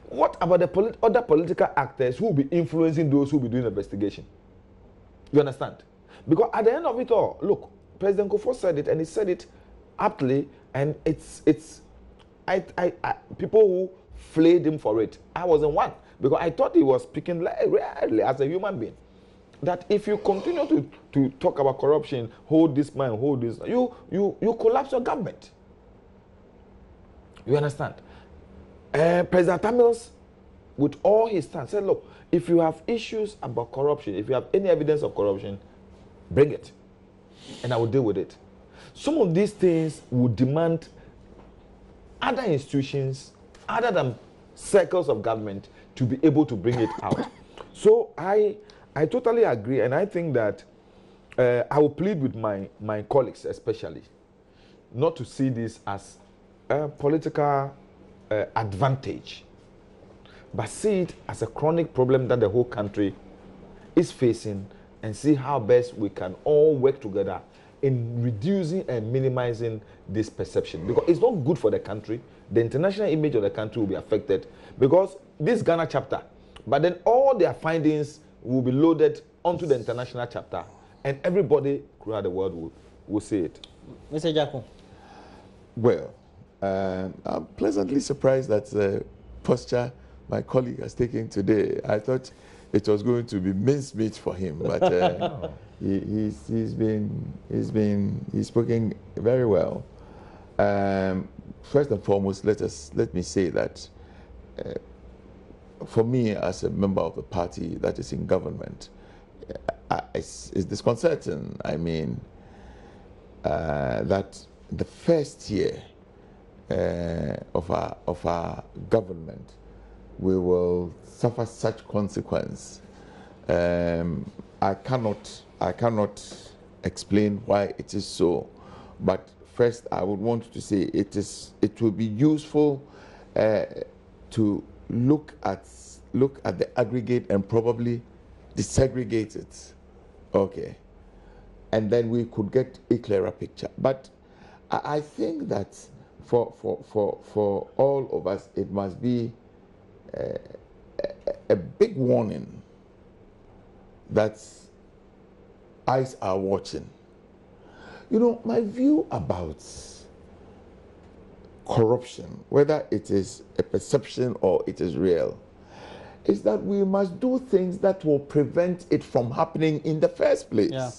What about the other political actors who will be influencing those who will be doing investigation? You understand? Because at the end of it all, look, President Kufuor said it, and he said it aptly, and people who flayed him for it. I wasn't one, because I thought he was speaking rarely as a human being. That if you continue to talk about corruption, hold this man, hold this, you collapse your government. You understand? President Tamils, with all his stance, said, look, if you have issues about corruption, if you have any evidence of corruption, bring it, and I will deal with it. Some of these things would demand other institutions, other than circles of government, to be able to bring it out. So I totally agree, and I think that I will plead with my colleagues especially not to see this as a political advantage, but see it as a chronic problem that the whole country is facing, and see how best we can all work together in reducing and minimizing this perception, because it's not good for the country. The international image of the country will be affected, because this Ghana chapter, but then all their findings will be loaded onto the international chapter, and everybody throughout the world will say it. Mr. Jacko. Well, I'm pleasantly surprised that the posture my colleague has taken today. I thought it was going to be mincemeat for him, but he's spoken very well. First and foremost, let me say that for me, as a member of the party that is in government, it's disconcerting. I mean, that the first year of our government, we will suffer such consequence. I cannot explain why it is so, but first I would want to say it will be useful to look at the aggregate and probably desegregate it. Okay, and then we could get a clearer picture. But I think that for all of us, it must be a big warning that eyes are watching. You know, my view about corruption, whether it is a perception or it is real, is that we must do things that will prevent it from happening in the first place. Yeah.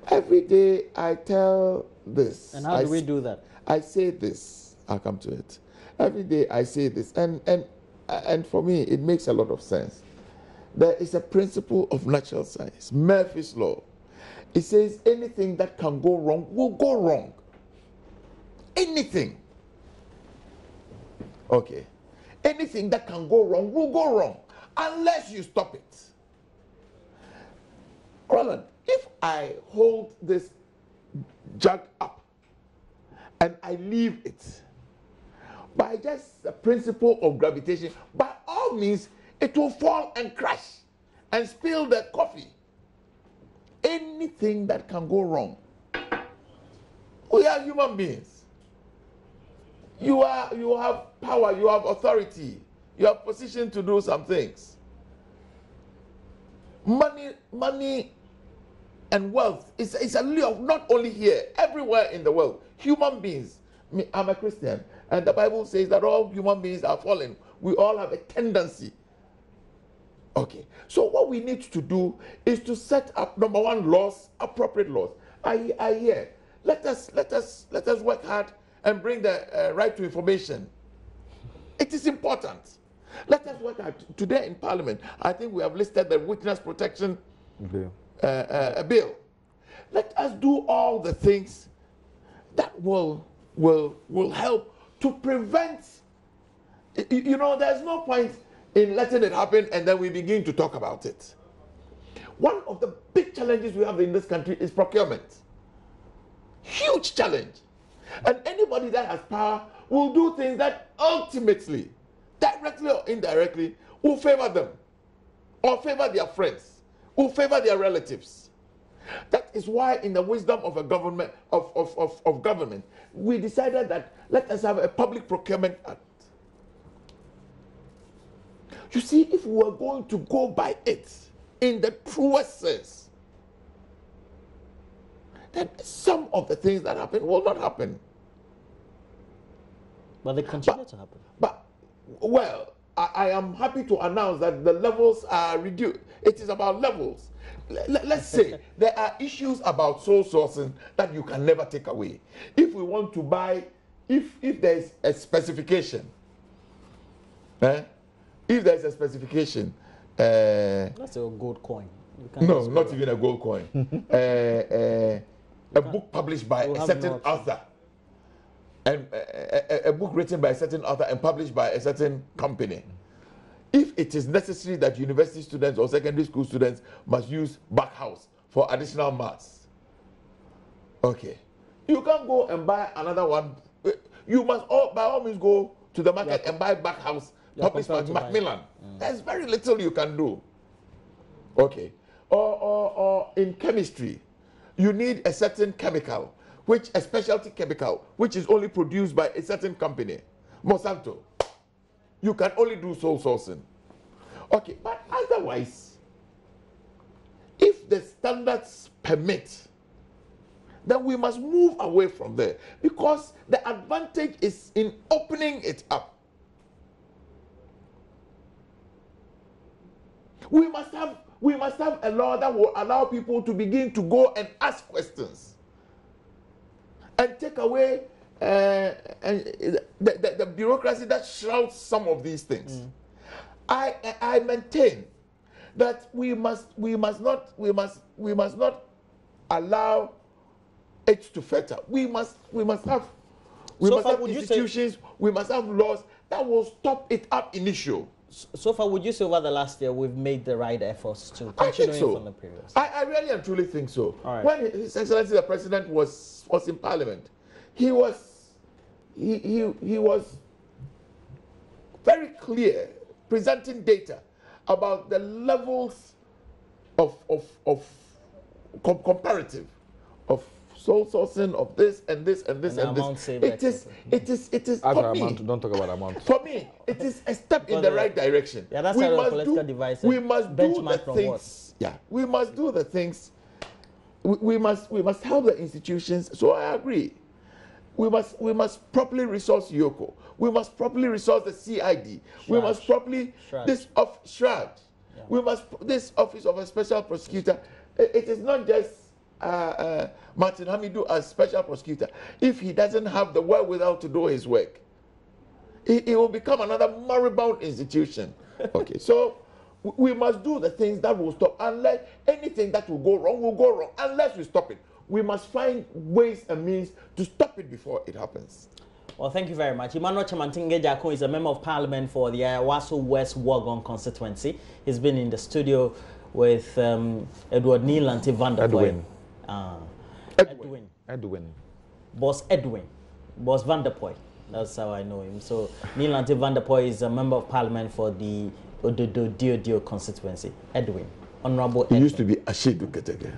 Every day I tell this. And how do we do that? I say this. I'll come to it. Every day I say this, and for me it makes a lot of sense. There is a principle of natural science, Murphy's law. It says anything that can go wrong will go wrong. Anything. Okay. Anything that can go wrong will go wrong unless you stop it. Roland, if I hold this jug up and I leave it, by just the principle of gravitation, by all means, it will fall and crash and spill the coffee. Anything that can go wrong. We are human beings. You have power, you have authority, you have position to do some things. Money and wealth is a lure, not only here, everywhere in the world. Human beings. I'm a Christian, and the Bible says that all human beings are fallen. We all have a tendency. Okay, so what we need to do is to set up, number one, laws, appropriate laws. I hear. Let us work hard and bring the right to information. It is important. Let us work hard. Today in Parliament, I think we have listed the witness protection bill. Let us do all the things that will help to prevent. You know, there's no point in letting it happen and then we begin to talk about it. One of the big challenges we have in this country is procurement. Huge challenge. And anybody that has power will do things that ultimately, directly or indirectly, will favor them or favor their friends, will favor their relatives. That is why in the wisdom of a government, of government, we decided that let us have a public procurement act. You see, if we were going to go by it in the truest sense, then some of the things that happen will not happen. But they continue to happen. But, well, I am happy to announce that the levels are reduced. It is about levels. Let's say there are issues about sole sourcing that you can never take away. If we want to buy, if there is a specification, if there's a specification, that's a gold coin. No, not even a gold coin. A book published by a certain author, and a book written by a certain author and published by a certain company. If it is necessary that university students or secondary school students must use back house for additional maths, okay, you can't go and buy another one. You must by all means go to the market and buy back house published by Macmillan. There's very little you can do. Okay. Or in chemistry, you need a certain chemical, a specialty chemical, which is only produced by a certain company, Monsanto. You can only do sole sourcing. Okay, but otherwise, if the standards permit, then we must move away from there, because the advantage is in opening it up. We must have a law that will allow people to begin to go and ask questions and take away the bureaucracy that shrouds some of these things. I maintain that we must not allow it to fetter. We must have institutions. We must have laws that will stop it ab initio. So far, would you say over the last year we've made the right efforts to I think so. from the previous? I really and truly think so. Right. When His Excellency the President was in Parliament, he was very clear, presenting data about the levels of comparative of sole sourcing of this and this and this and this. It is for me. Don't talk about amount. For me, it is a step in the right direction. Yeah, that's how political device. We must do the things. Yeah, we must do the things. We must help the institutions. So I agree. We must properly resource YOCO. We must properly resource the CID. We must properly this office of a special prosecutor. It is not just Martin Hamidou as special prosecutor. If he doesn't have the wherewithal to do his work, he will become another moribund institution. Okay, so we must do the things that will stop. Unless anything that will go wrong, unless we stop it. We must find ways and means to stop it before it happens. Well, thank you very much. Emmanuel Chamantinge Jako is a member of Parliament for the Ayawaso West Wuogon Constituency. He's been in the studio with Edward Neelanti Vanderpoy. Edwin. Boss Van der Poy. That's how I know him. So Neelanti Vanderpoy is a member of Parliament for the Ododo Dio constituency. Edwin. Honorable Edwin. He used to be Ashedu Keteke.